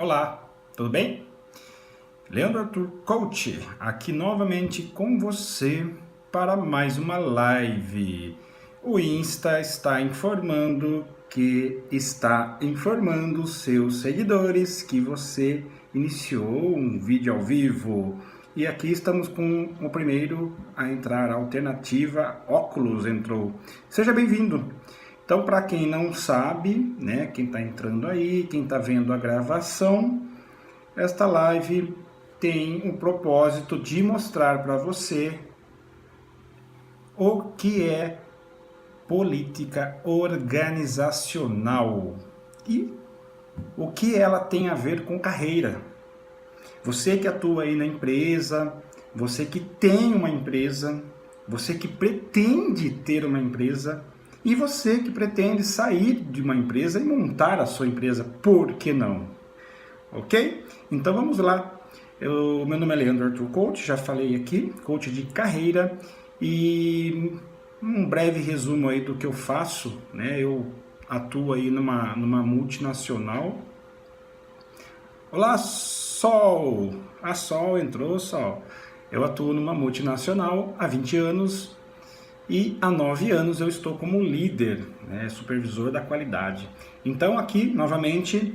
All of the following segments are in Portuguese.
Olá, tudo bem? Leandro Arthur Coach, aqui novamente com você para mais uma live. O Insta está informando que está informando seus seguidores que você iniciou um vídeo ao vivo. E aqui estamos com o primeiro a entrar, a alternativa Óculos entrou. Seja bem-vindo! Então, para quem não sabe, né, quem está entrando aí, quem está vendo a gravação, esta live tem o propósito de mostrar para você o que é política organizacional e o que ela tem a ver com carreira. Você que atua aí na empresa, você que tem uma empresa, você que pretende ter uma empresa e você que pretende sair de uma empresa e montar a sua empresa, por que não? Ok? Então vamos lá. Meu nome é Leandro Arthur Coach, já falei aqui, coach de carreira, e um breve resumo aí do que eu faço, né? Eu atuo aí numa multinacional. Olá, Sol! A Sol entrou, Sol. Eu atuo numa multinacional há 20 anos e há 9 anos eu estou como líder, né, supervisor da qualidade. Então aqui, novamente,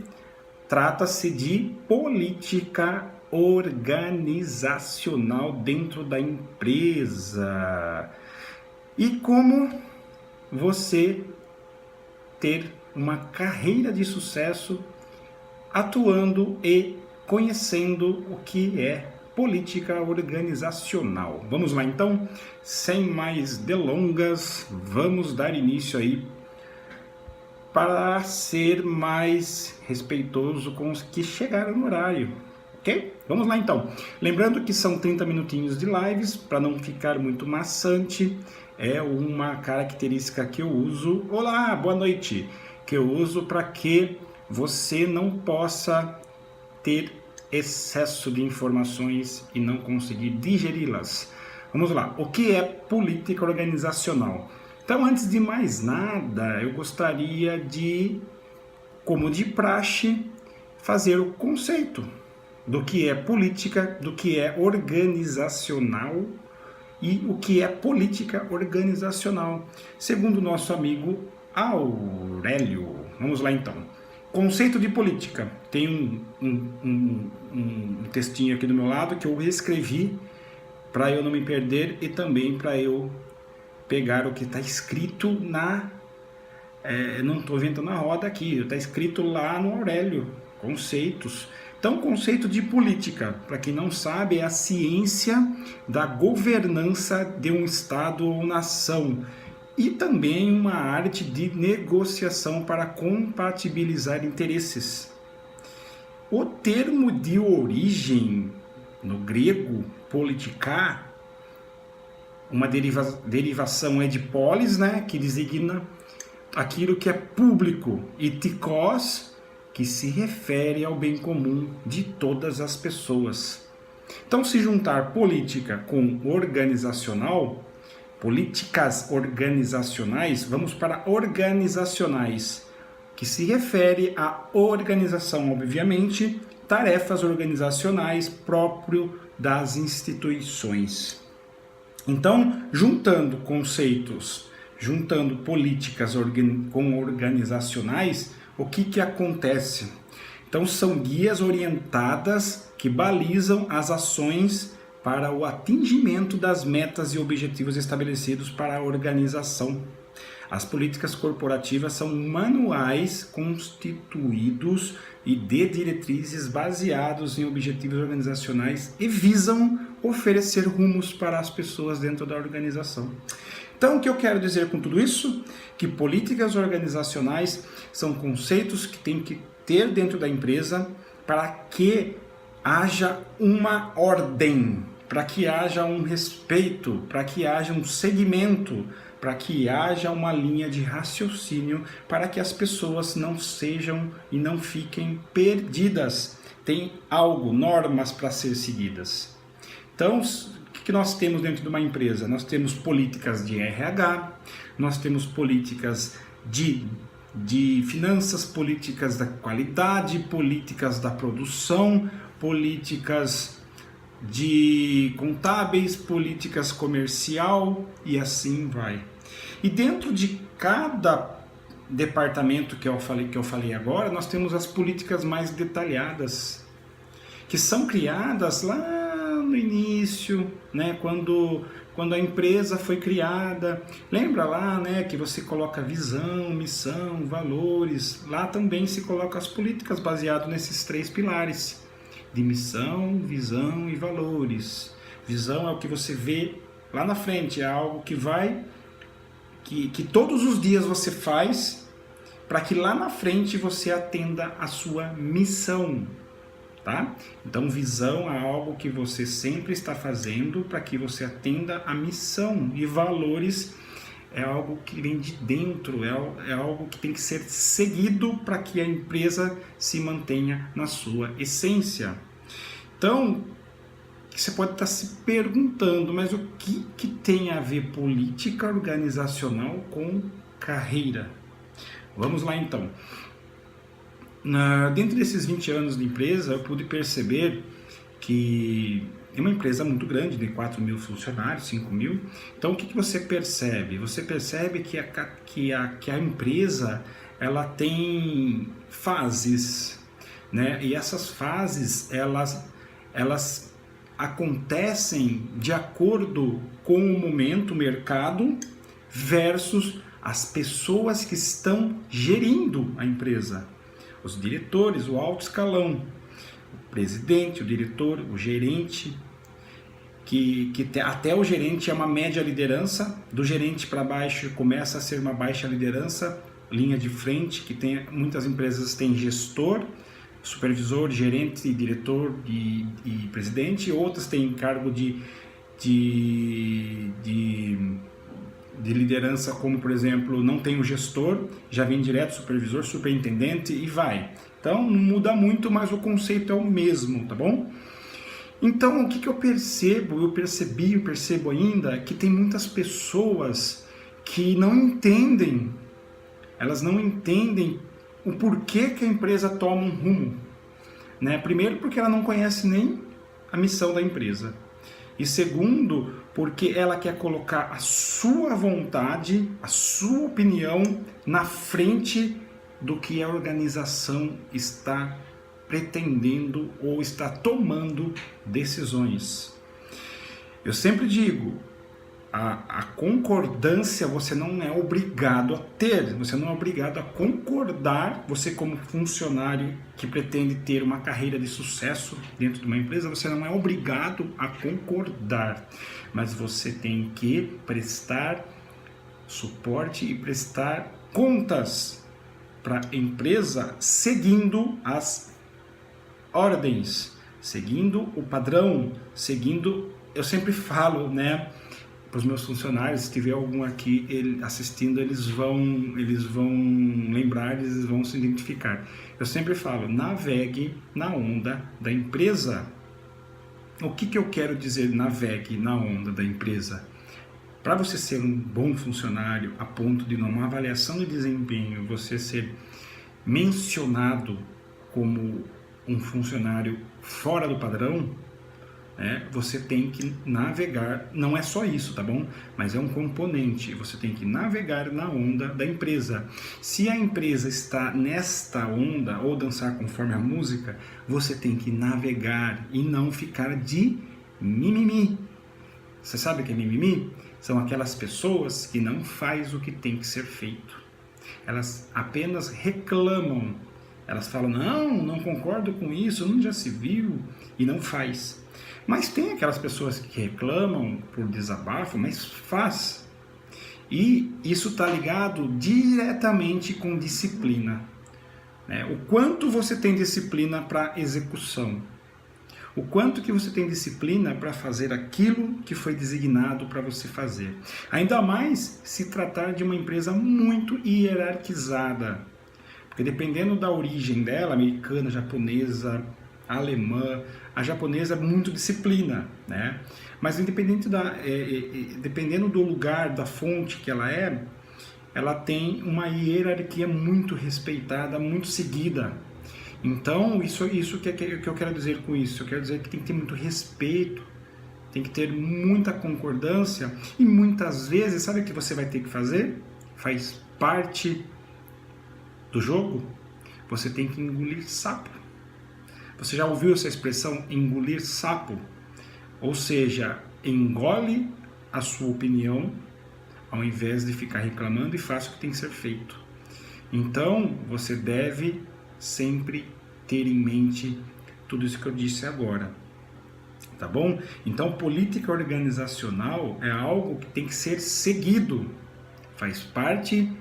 trata-se de política organizacional dentro da empresa. E como você ter uma carreira de sucesso atuando e conhecendo o que é política organizacional. Vamos lá então, sem mais delongas, vamos dar início aí para ser mais respeitoso com os que chegaram no horário, ok? Vamos lá então. Lembrando que são 30 minutinhos de lives, para não ficar muito maçante, é uma característica que eu uso. Olá, boa noite! Que eu uso para que você não possa ter excesso de informações e não conseguir digeri-las. Vamos lá, o que é política organizacional? Então, antes de mais nada, eu gostaria de, como de praxe, fazer o conceito do que é política, do que é organizacional e o que é política organizacional, segundo o nosso amigo Aurélio. Vamos lá então. Conceito de política. Tem um textinho aqui do meu lado que eu escrevi para eu não me perder e também para eu pegar o que está escrito na... não estou inventando a roda aqui, está escrito lá no Aurélio, conceitos. Então, conceito de política, para quem não sabe, é a ciência da governança de um Estado ou nação. E também uma arte de negociação para compatibilizar interesses. O termo de origem, no grego, politika, uma derivação é de polis, né, que designa aquilo que é público, e tikos, que se refere ao bem comum de todas as pessoas. Então, se juntar política com organizacional, políticas organizacionais, vamos para organizacionais, que se refere à organização, obviamente, tarefas organizacionais próprio das instituições. Então, juntando conceitos, juntando políticas com organizacionais, o que acontece? Então, são guias orientadas que balizam as ações para o atingimento das metas e objetivos estabelecidos para a organização. As políticas corporativas são manuais constituídos e de diretrizes baseados em objetivos organizacionais e visam oferecer rumos para as pessoas dentro da organização. Então, o que eu quero dizer com tudo isso? Que políticas organizacionais são conceitos que tem que ter dentro da empresa para que haja uma ordem, para que haja um respeito, para que haja um segmento, para que haja uma linha de raciocínio, para que as pessoas não sejam e não fiquem perdidas. Tem algo, normas para ser seguidas. Então, o que nós temos dentro de uma empresa? Nós temos políticas de RH, nós temos políticas de de finanças, políticas da qualidade, políticas da produção, políticas de contábeis, políticas comercial e assim vai. E dentro de cada departamento que eu falei agora, nós temos as políticas mais detalhadas, que são criadas lá no início, né, quando a empresa foi criada. Lembra lá, né, que você coloca visão, missão, valores. Lá também se coloca as políticas baseadas nesses 3 pilares: de missão, visão e valores. Visão é o que você vê lá na frente, é algo que vai, que todos os dias você faz para que lá na frente você atenda a sua missão, tá? Então, visão é algo que você sempre está fazendo para que você atenda a missão, e valores é algo que vem de dentro, é algo que tem que ser seguido para que a empresa se mantenha na sua essência. Então, você pode estar se perguntando, mas o que tem a ver política organizacional com carreira? Vamos lá então. Dentro desses 20 anos de empresa, eu pude perceber que é uma empresa muito grande, de 4 mil funcionários, 5 mil. Então, o que você percebe? Você percebe que a empresa ela tem fases, né? E essas fases, elas acontecem de acordo com o momento, o mercado, versus as pessoas que estão gerindo a empresa. Os diretores, o alto escalão, o presidente, o diretor, o gerente, até o gerente é uma média liderança, do gerente para baixo começa a ser uma baixa liderança, linha de frente, que muitas empresas têm gestor, supervisor, gerente, diretor e presidente, outras têm cargo de liderança, como por exemplo, não tem o gestor, já vem direto supervisor, superintendente e vai. Então não muda muito, mas o conceito é o mesmo, tá bom? Então o que eu percebo, eu percebo ainda que tem muitas pessoas que não entendem, elas não entendem o porquê que a empresa toma um rumo, né? Primeiro, porque ela não conhece nem a missão da empresa. E segundo, porque ela quer colocar a sua vontade, a sua opinião na frente do que a organização está pretendendo ou está tomando decisões. Eu sempre digo, a concordância você não é obrigado a ter, você não é obrigado a concordar, você como funcionário que pretende ter uma carreira de sucesso dentro de uma empresa, você não é obrigado a concordar, mas você tem que prestar suporte e prestar contas para a empresa seguindo as ordens, seguindo o padrão, eu sempre falo, né, para os meus funcionários, se tiver algum aqui assistindo, eles vão lembrar, eles vão se identificar. Eu sempre falo, navegue na onda da empresa. O que eu quero dizer navegue na onda da empresa? Para você ser um bom funcionário, a ponto de numa avaliação de desempenho, você ser mencionado como um funcionário fora do padrão, você tem que navegar, não é só isso, tá bom? Mas é um componente, você tem que navegar na onda da empresa. Se a empresa está nesta onda, ou dançar conforme a música, você tem que navegar e não ficar de mimimi. Você sabe o que é mimimi? São aquelas pessoas que não fazem o que tem que ser feito. Elas apenas reclamam, elas falam, não concordo com isso, não já se viu, e não faz. Mas tem aquelas pessoas que reclamam por desabafo, mas faz. E isso está ligado diretamente com disciplina, né? O quanto você tem disciplina para execução. O quanto que você tem disciplina para fazer aquilo que foi designado para você fazer. Ainda mais se tratar de uma empresa muito hierarquizada. Porque dependendo da origem dela, americana, japonesa, alemã, a japonesa é muito disciplina, né? Mas dependendo do lugar, da fonte que ela é, ela tem uma hierarquia muito respeitada, muito seguida. Então, isso que eu quero dizer com isso. Eu quero dizer que tem que ter muito respeito, tem que ter muita concordância, e muitas vezes, sabe o que você vai ter que fazer? Faz parte do jogo. Você tem que engolir sapo. Você já ouviu essa expressão, engolir sapo? Ou seja, engole a sua opinião, ao invés de ficar reclamando, e faça o que tem que ser feito. Então, você deve sempre ter em mente tudo isso que eu disse agora. Tá bom? Então, política organizacional é algo que tem que ser seguido. Faz parte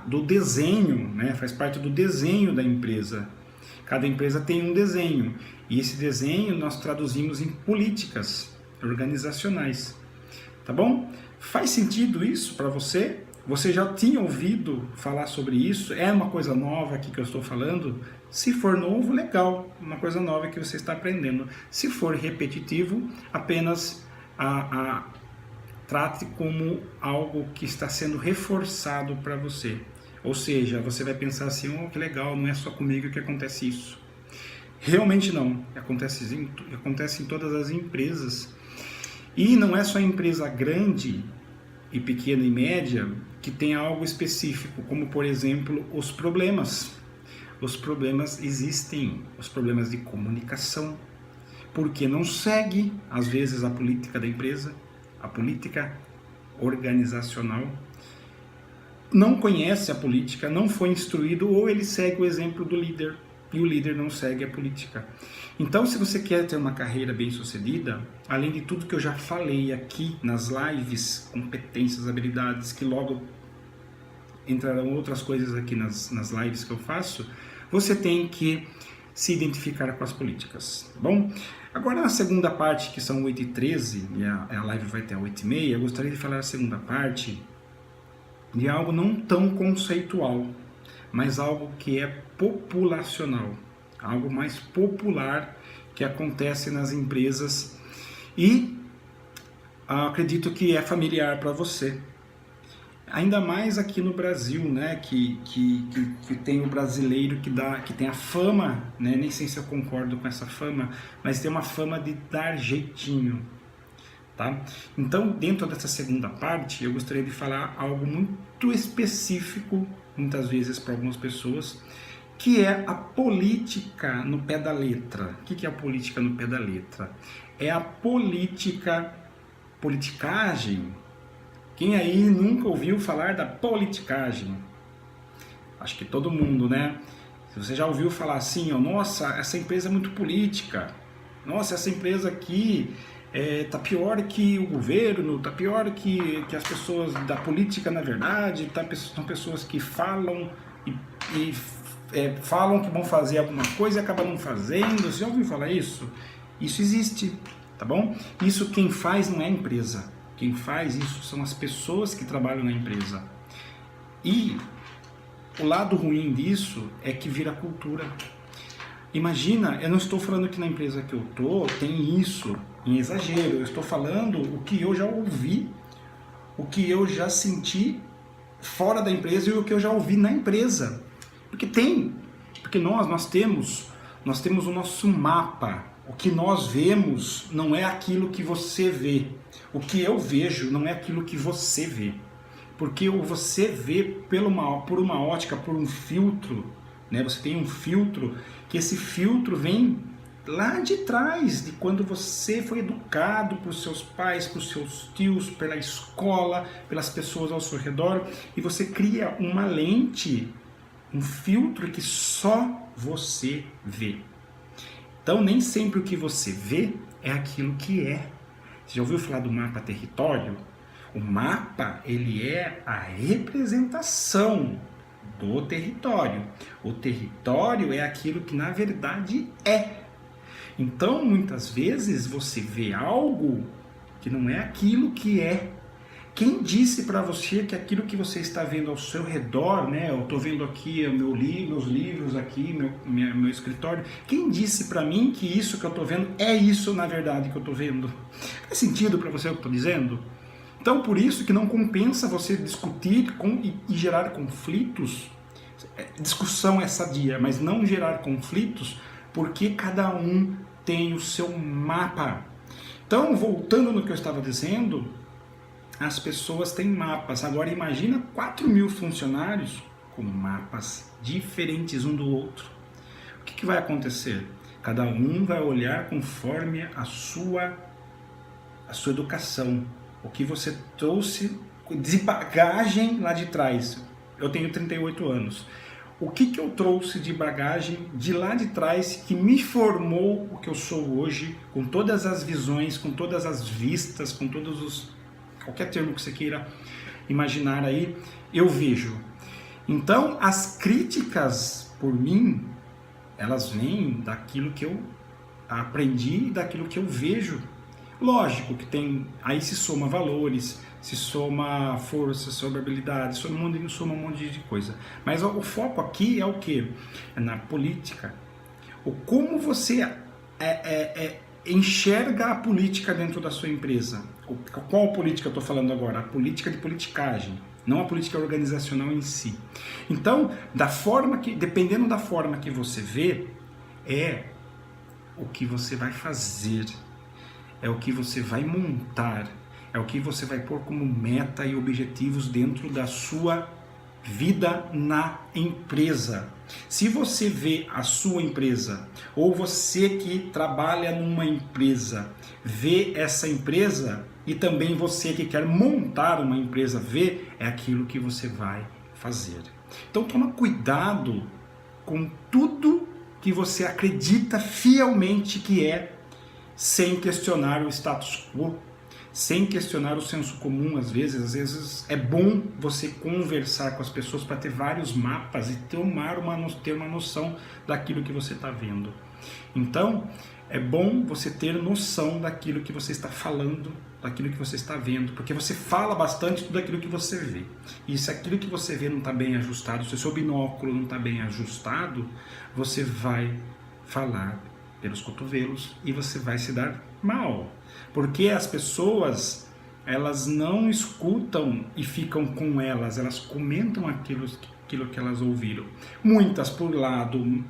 do desenho, né? Faz parte do desenho da empresa. Cada empresa tem um desenho. E esse desenho nós traduzimos em políticas organizacionais. Tá bom? Faz sentido isso para você? Você já tinha ouvido falar sobre isso? É uma coisa nova aqui que eu estou falando? Se for novo, legal, uma coisa nova que você está aprendendo. Se for repetitivo, apenas trate como algo que está sendo reforçado para você. Ou seja, você vai pensar assim, oh, que legal, não é só comigo que acontece isso. Realmente não, acontece em todas as empresas. E não é só empresa grande e pequena e média que tem algo específico, como por exemplo os problemas. Os problemas existem, os problemas de comunicação, porque não segue às vezes a política da empresa, a política organizacional, não conhece a política, não foi instruído, ou ele segue o exemplo do líder e o líder não segue a política. Então, se você quer ter uma carreira bem-sucedida, além de tudo que eu já falei aqui nas lives, competências, habilidades, que logo entrarão outras coisas aqui nas lives que eu faço, você tem que se identificar com as políticas, tá bom? Agora, na segunda parte, que são 8h13, e a live vai até 8h30, eu gostaria de falar a segunda parte de algo não tão conceitual, mas algo que é populacional, algo mais popular que acontece nas empresas e acredito que é familiar para você. Ainda mais aqui no Brasil, né, que tem o brasileiro que tem a fama, né, nem sei se eu concordo com essa fama, mas tem uma fama de dar jeitinho, tá? Então, dentro dessa segunda parte, eu gostaria de falar algo muito específico, muitas vezes para algumas pessoas, que é a política no pé da letra. O que é a política no pé da letra? É a politicagem. Quem aí nunca ouviu falar da politicagem? Acho que todo mundo, né? Se você já ouviu falar assim, ó, nossa, essa empresa é muito política. Nossa, essa empresa aqui tá pior que o governo, tá pior que as pessoas da política, na verdade, são pessoas que falam falam que vão fazer alguma coisa e acabam não fazendo. Você já ouviu falar isso? Isso existe, tá bom? Isso quem faz não é a empresa. Quem faz isso são as pessoas que trabalham na empresa. E o lado ruim disso é que vira cultura. Imagina, eu não estou falando que na empresa que eu estou tem isso em exagero. Eu estou falando o que eu já ouvi, o que eu já senti fora da empresa e o que eu já ouvi na empresa. Porque nós temos o nosso mapa. O que nós vemos não é aquilo que você vê. O que eu vejo não é aquilo que você vê. Porque você vê por uma ótica, por um filtro, né? Você tem um filtro, que esse filtro vem lá de trás, de quando você foi educado por seus pais, por seus tios, pela escola, pelas pessoas ao seu redor, e você cria uma lente, um filtro que só você vê. Então, nem sempre o que você vê é aquilo que é. Você já ouviu falar do mapa território? O mapa, ele é a representação do território. O território é aquilo que na verdade é. Então, muitas vezes você vê algo que não é aquilo que é. Quem disse para você que aquilo que você está vendo ao seu redor, né? Eu estou vendo aqui meus livros aqui, meu escritório. Quem disse para mim que isso que eu estou vendo é isso na verdade que eu estou vendo? Faz sentido para você o que eu estou dizendo? Então, por isso que não compensa você discutir e gerar conflitos. Discussão é sadia, mas não gerar conflitos, porque cada um tem o seu mapa. Então, voltando no que eu estava dizendo, as pessoas têm mapas. Agora, imagina 4.000 funcionários com mapas diferentes um do outro. O que vai acontecer? Cada um vai olhar conforme a sua educação, o que você trouxe de bagagem lá de trás. Eu tenho 38 anos. O que eu trouxe de bagagem de lá de trás que me formou o que eu sou hoje, com todas as visões, com todas as vistas, com todos os... qualquer termo que você queira imaginar aí, eu vejo. Então, as críticas por mim, elas vêm daquilo que eu aprendi, daquilo que eu vejo. Lógico que tem, aí se soma valores, se soma força, soma habilidade, soma um monte de coisa. Mas o foco aqui é o quê? É na política. O como você enxerga a política dentro da sua empresa. Qual política eu estou falando agora? A política de politicagem, não a política organizacional em si. Então, dependendo da forma que você vê, é o que você vai fazer, é o que você vai montar, é o que você vai pôr como meta e objetivos dentro da sua vida na empresa. Se você vê a sua empresa, ou você que trabalha numa empresa, vê essa empresa, e também você que quer montar uma empresa vê, é aquilo que você vai fazer. Então toma cuidado com tudo que você acredita fielmente que é, sem questionar o status quo, sem questionar o senso comum. Às vezes é bom você conversar com as pessoas para ter vários mapas e ter uma noção daquilo que você está vendo. Então, é bom você ter noção daquilo que você está falando, daquilo que você está vendo, porque você fala bastante tudo aquilo que você vê. E se aquilo que você vê não está bem ajustado, se o seu binóculo não está bem ajustado, você vai falar pelos cotovelos e você vai se dar mal. Porque as pessoas, elas não escutam e ficam com elas comentam aquilo que elas ouviram. Muitas por lado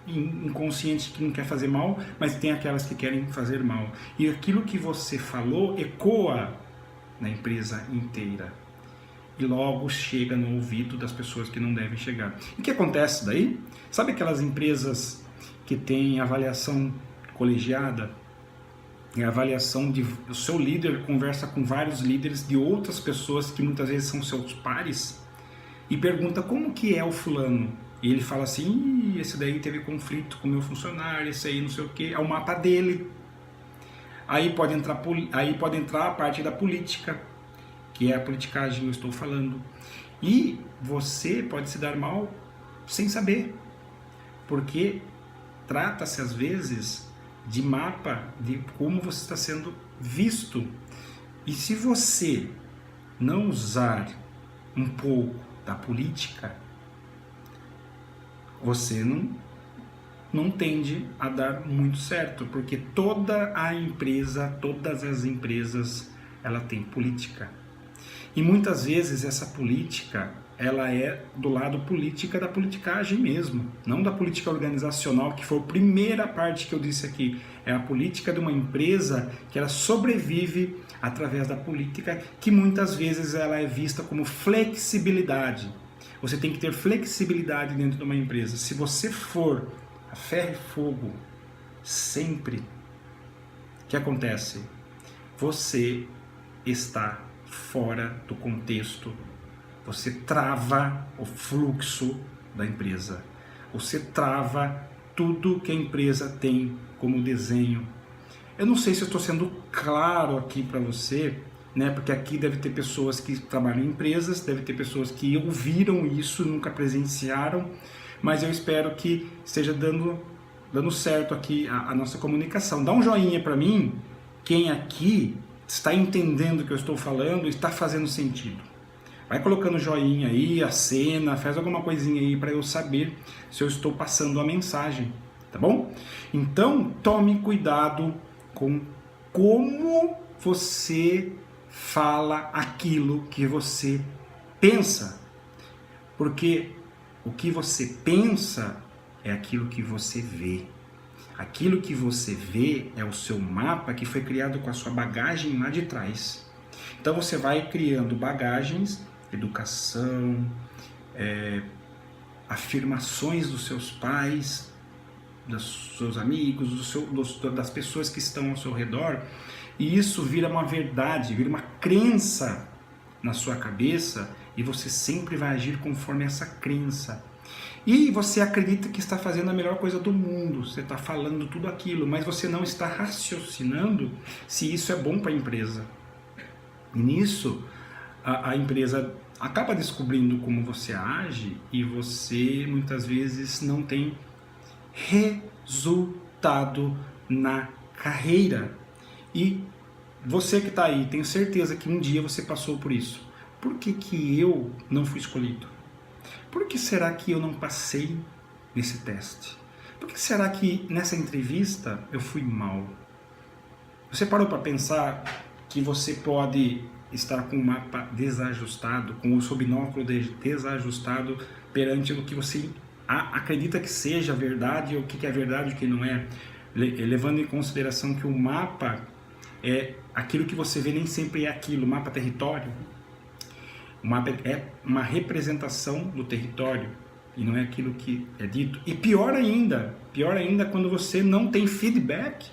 inconsciente, que não quer fazer mal, mas tem aquelas que querem fazer mal. E aquilo que você falou ecoa na empresa inteira. E logo chega no ouvido das pessoas que não devem chegar. E o que acontece daí? Sabe aquelas empresas que têm avaliação colegiada? É a avaliação de o seu líder conversa com vários líderes de outras pessoas que muitas vezes são seus pares e pergunta como que é o fulano. E ele fala assim, esse daí teve conflito com o meu funcionário, esse aí não sei o que, é o mapa dele. Aí pode entrar a parte da política, que é a politicagem que eu estou falando. E você pode se dar mal sem saber, porque trata-se às vezes de mapa de como você está sendo visto. E se você não usar um pouco da política, você não tende a dar muito certo, porque todas as empresas, ela tem política. E muitas vezes essa política, ela é do lado política da politicagem mesmo, não da política organizacional, que foi a primeira parte que eu disse aqui. É a política de uma empresa que ela sobrevive através da política, que muitas vezes ela é vista como flexibilidade. Você tem que ter flexibilidade dentro de uma empresa. Se você for a ferro e fogo, sempre, o que acontece? Você está fora do contexto, você trava o fluxo da empresa, você trava tudo que a empresa tem como desenho. Eu não sei se eu estou sendo claro aqui para você, né? Porque aqui deve ter pessoas que trabalham em empresas, deve ter pessoas que ouviram isso, nunca presenciaram, mas eu espero que esteja dando certo aqui a nossa comunicação. Dá um joinha para mim, quem aqui está entendendo o que eu estou falando e está fazendo sentido. Vai colocando joinha aí, acena, faz alguma coisinha aí para eu saber se eu estou passando a mensagem, tá bom? Então, tome cuidado com como você fala aquilo que você pensa. Porque o que você pensa é aquilo que você vê. Aquilo que você vê é o seu mapa que foi criado com a sua bagagem lá de trás. Então você vai criando bagagens, educação, afirmações dos seus pais, dos seus amigos, das pessoas que estão ao seu redor, e isso vira uma verdade, vira uma crença na sua cabeça, e você sempre vai agir conforme essa crença. E você acredita que está fazendo a melhor coisa do mundo, você está falando tudo aquilo, mas você não está raciocinando se isso é bom para a empresa. E nisso, a empresa acaba descobrindo como você age e você muitas vezes não tem resultado na carreira. E você que está aí, tenho certeza que um dia você passou por isso. Por que eu não fui escolhido? Por que será que eu não passei nesse teste? Por que será que nessa entrevista eu fui mal? Você parou para pensar que você pode estar com o mapa desajustado, com o seu binóculo desajustado perante o que você acredita que seja verdade, ou o que é verdade e o que não é, levando em consideração que o mapa é aquilo que você vê, nem sempre é aquilo. O mapa território, o mapa é uma representação do território e não é aquilo que é dito. E pior ainda quando você não tem feedback,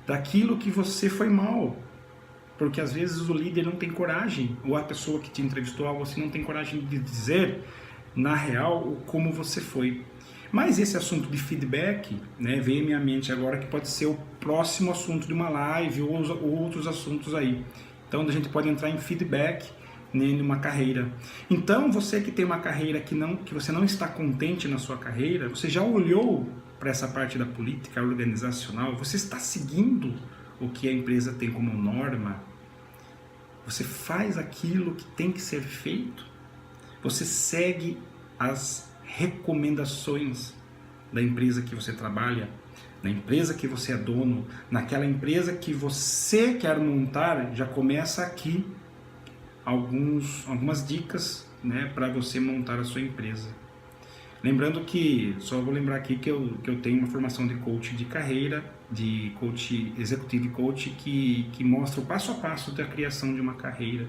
daquilo que você foi mal. Porque às vezes o líder não tem coragem, ou a pessoa que te entrevistou, você não tem coragem de dizer na real como você foi. Mas esse assunto de feedback, né, veio em minha mente agora que pode ser o próximo assunto de uma live ou outros assuntos aí. Então a gente pode entrar em feedback numa carreira. Então você que tem uma carreira que você não está contente na sua carreira, você já olhou para essa parte da política organizacional? Você está seguindo o que a empresa tem como norma? Você faz aquilo que tem que ser feito? Você segue as recomendações da empresa que você trabalha, da empresa que você é dono, naquela empresa que você quer montar? Já começa aqui algumas dicas, né, para você montar a sua empresa. Lembrando que, só vou lembrar aqui que eu tenho uma formação de coach de carreira, de coach executivo coach, que mostra o passo a passo da criação de uma carreira.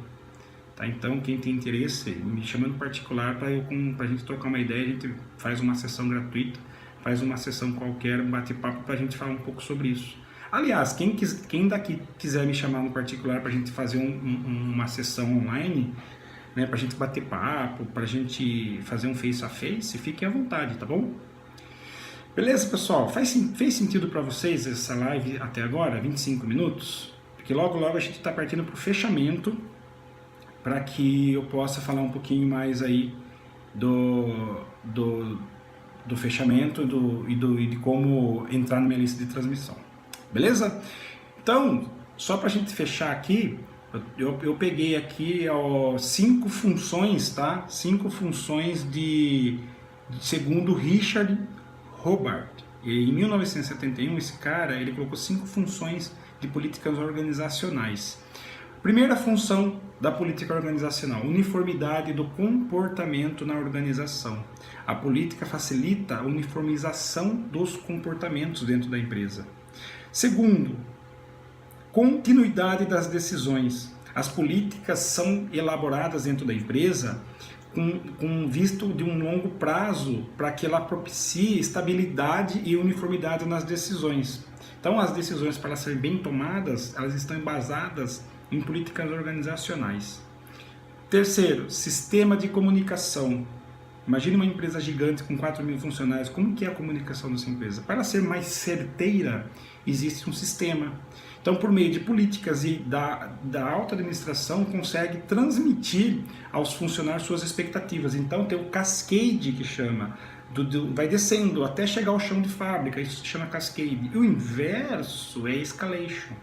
Tá? Então, quem tem interesse, me chama no particular para a gente trocar uma ideia. A gente faz uma sessão gratuita, faz uma sessão qualquer, um bate-papo para a gente falar um pouco sobre isso. Aliás, quem daqui quiser me chamar no particular para a gente fazer uma sessão online, né, para a gente bater papo, para a gente fazer um face a face, fiquem à vontade, tá bom? Beleza, pessoal? Fez sentido para vocês essa live até agora, 25 minutos? Porque logo a gente está partindo para o fechamento, para que eu possa falar um pouquinho mais aí do fechamento e de como entrar na minha lista de transmissão. Beleza? Então, só para a gente fechar aqui, eu peguei aqui 5 funções, tá? 5 funções segundo Richard Hobart. E em 1971, esse cara, ele colocou 5 funções de políticas organizacionais. Primeira função da política organizacional: uniformidade do comportamento na organização. A política facilita a uniformização dos comportamentos dentro da empresa. Segundo, continuidade das decisões. As políticas são elaboradas dentro da empresa com visto de um longo prazo, para que ela propicie estabilidade e uniformidade nas decisões. Então, as decisões, para serem bem tomadas, elas estão embasadas em políticas organizacionais. Terceiro, sistema de comunicação. Imagine uma empresa gigante com 4.000 funcionários. Como que é a comunicação dessa empresa? Para ser mais certeira, existe um sistema. Então, por meio de políticas e da alta administração, consegue transmitir aos funcionários suas expectativas. Então, tem o cascade, que chama, vai descendo até chegar ao chão de fábrica, isso se chama cascade. E o inverso é escalation.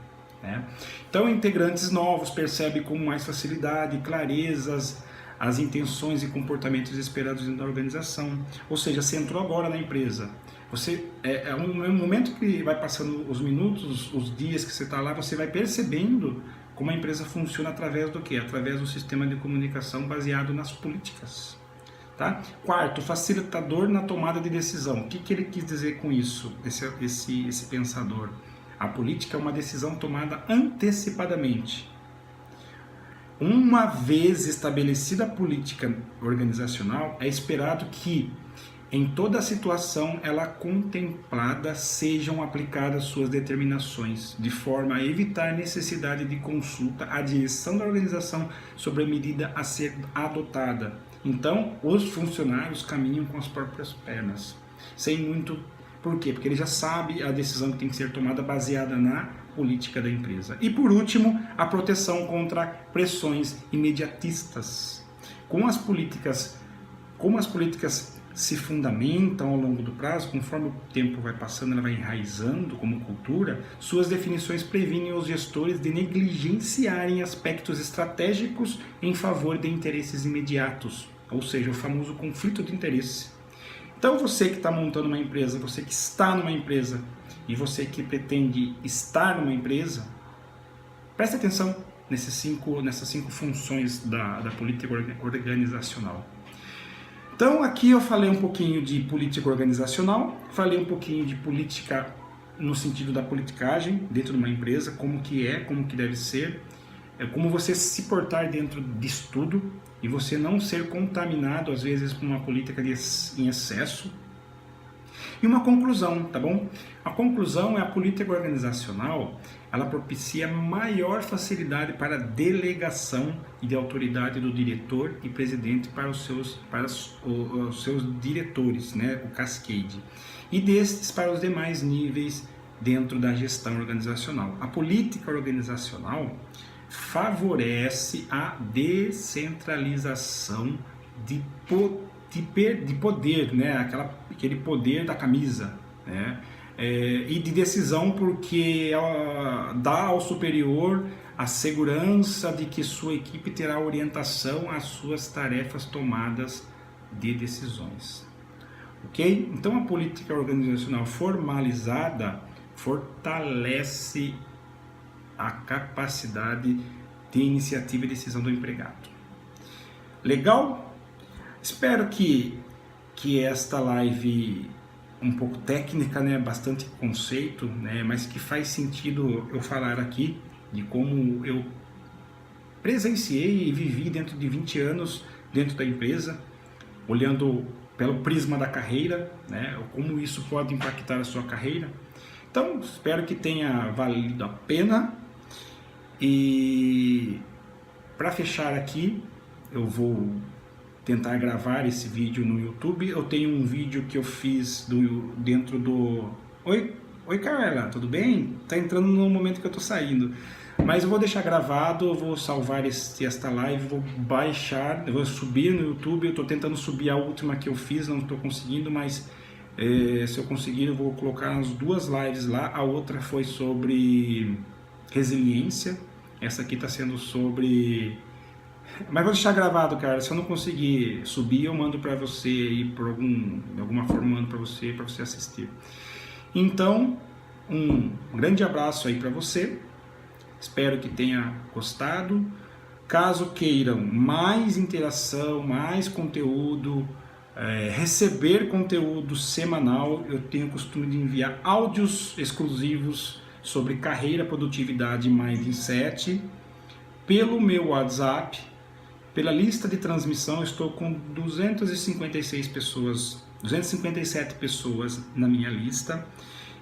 Né? Então, integrantes novos percebem com mais facilidade, clarezas, as intenções e comportamentos esperados dentro da organização. Ou seja, você entrou agora na empresa, você um momento que vai passando os minutos, os dias que você está lá, você vai percebendo como a empresa funciona através do quê? Através do sistema de comunicação baseado nas políticas. Tá? Quarto, facilitador na tomada de decisão. O que ele quis dizer com isso, esse pensador? A política é uma decisão tomada antecipadamente. Uma vez estabelecida a política organizacional, é esperado que em toda a situação ela contemplada sejam aplicadas suas determinações, de forma a evitar necessidade de consulta à direção da organização sobre a medida a ser adotada. Então, os funcionários caminham com as próprias pernas, sem muito... Por quê? Porque ele já sabe a decisão que tem que ser tomada baseada na política da empresa. E por último, a proteção contra pressões imediatistas. Como as políticas se fundamentam ao longo do prazo, conforme o tempo vai passando, ela vai enraizando como cultura, suas definições previnem os gestores de negligenciarem aspectos estratégicos em favor de interesses imediatos, ou seja, o famoso conflito de interesse. Então você que está montando uma empresa, você que está numa empresa e você que pretende estar numa empresa, preste atenção nessas cinco funções da política organizacional. Então aqui eu falei um pouquinho de política organizacional, falei um pouquinho de política no sentido da politicagem dentro de uma empresa, como que deve ser, como você se portar dentro disso tudo e você não ser contaminado às vezes por uma política em excesso. E uma conclusão, tá bom? A conclusão é a política organizacional, ela propicia maior facilidade para a delegação e de autoridade do diretor e presidente para os seus diretores, né? O cascade, e destes para os demais níveis dentro da gestão organizacional. A política organizacional favorece a descentralização de poder, né? Aquele poder da camisa, né? E de decisão, porque dá ao superior a segurança de que sua equipe terá orientação às suas tarefas tomadas de decisões. Ok? Então a política organizacional formalizada fortalece a capacidade de iniciativa e decisão do empregado. Legal? Espero que esta live um pouco técnica, né, bastante conceito, né, mas que faz sentido eu falar aqui de como eu presenciei e vivi dentro de 20 anos dentro da empresa, olhando pelo prisma da carreira, né, como isso pode impactar a sua carreira. Então, espero que tenha valido a pena. E para fechar aqui, eu vou tentar gravar esse vídeo no YouTube. Eu tenho um vídeo que eu fiz dentro do... Oi Carla, tudo bem? Tá entrando no momento que eu tô saindo. Mas eu vou deixar gravado, eu vou salvar esta live, vou baixar, eu vou subir no YouTube. Eu tô tentando subir a última que eu fiz, não estou conseguindo, mas se eu conseguir eu vou colocar as duas lives lá. A outra foi sobre resiliência, essa aqui está sendo sobre... Mas vou deixar gravado, cara. Se eu não conseguir subir, eu mando para você aí, de alguma forma mando para você assistir. Então, um grande abraço aí para você. Espero que tenha gostado. Caso queiram mais interação, mais conteúdo, receber conteúdo semanal, eu tenho o costume de enviar áudios exclusivos sobre carreira, produtividade e mindset pelo meu WhatsApp. Pela lista de transmissão, eu estou com 257 pessoas na minha lista.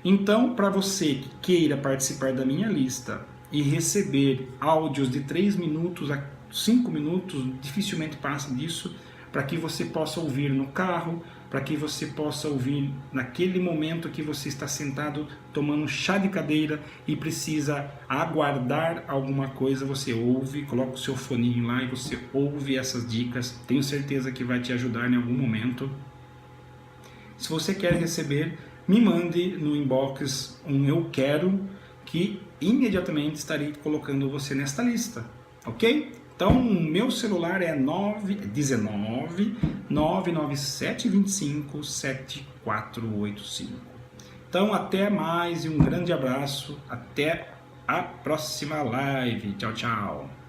Então, para você que queira participar da minha lista e receber áudios de 3 minutos a 5 minutos, dificilmente passa disso, para que você possa ouvir no carro, para que você possa ouvir naquele momento que você está sentado tomando chá de cadeira e precisa aguardar alguma coisa, você ouve, coloca o seu foninho lá e você ouve essas dicas. Tenho certeza que vai te ajudar em algum momento. Se você quer receber, me mande no inbox um eu quero, que imediatamente estarei colocando você nesta lista, ok? Então, meu celular é 19 997 25 7485. Então, até mais e um grande abraço. Até a próxima live. Tchau, tchau.